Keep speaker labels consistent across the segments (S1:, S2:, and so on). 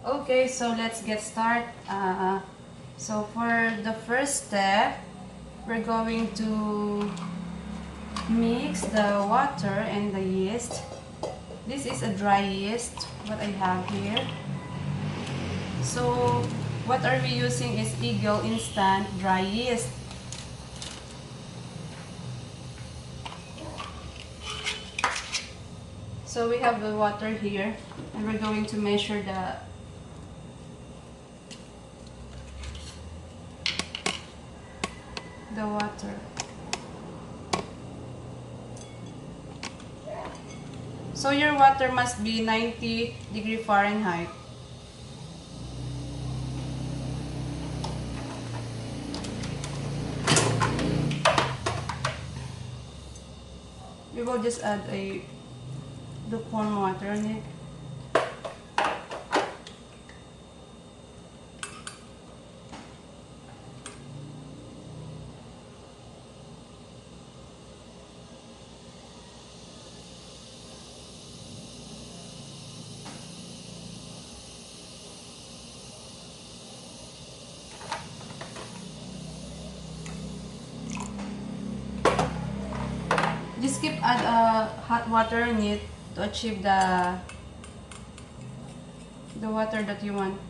S1: Okay, so let's get started. So for the first step, we're going to mix the water and the yeast. This is a dry yeast, what I have here. So what are we using is Eagle Instant Dry Yeast. So we have the water here, and we're going to measure the water. So your water must be 90° Fahrenheit. We will just add a lukewarm water on it. Just keep add hot water in it to achieve the water that you want.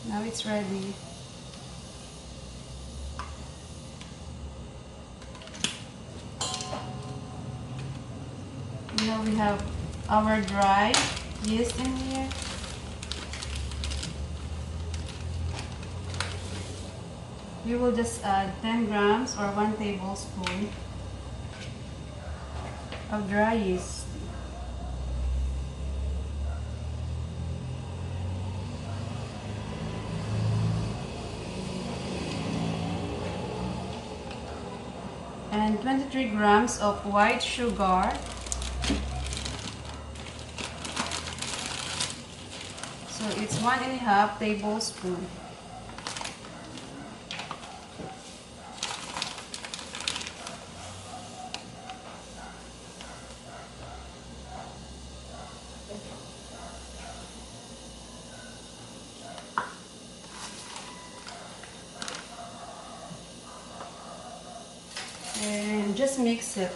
S1: Now it's ready. Now we have our dry yeast in here. We will just add 10 grams or 1 tablespoon of dry yeast. And 23 grams of white sugar. So it's 1.5 tablespoon. And just mix it.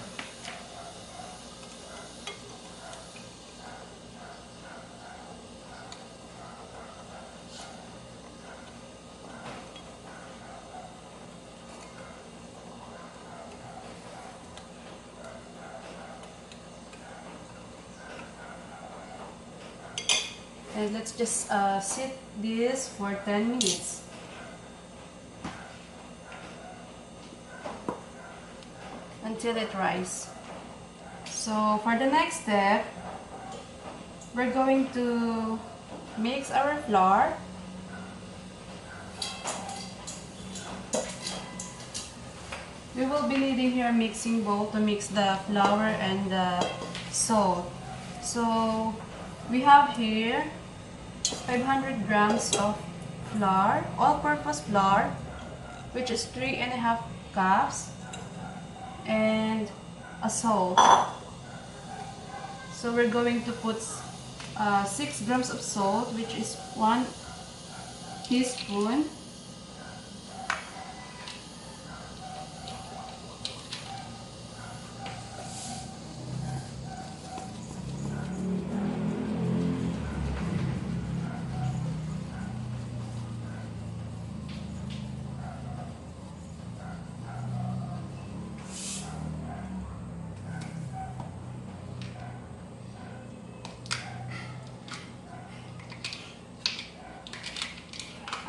S1: And let's just sit this for 10 minutes. Until it rises. So for the next step, we're going to mix our flour. We will be needing here a mixing bowl to mix the flour and the salt. So we have here 500 grams of flour, all-purpose flour, which is 3.5 cups, and a salt. So we're going to put 6 grams of salt, which is 1 teaspoon.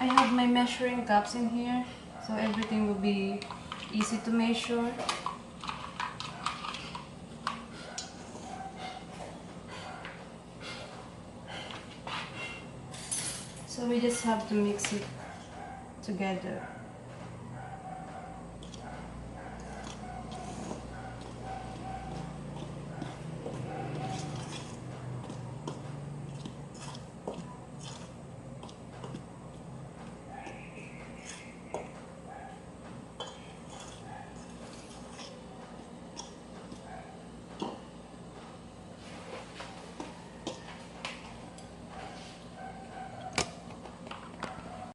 S1: I have my measuring cups in here, so everything will be easy to measure. So we just have to mix it together.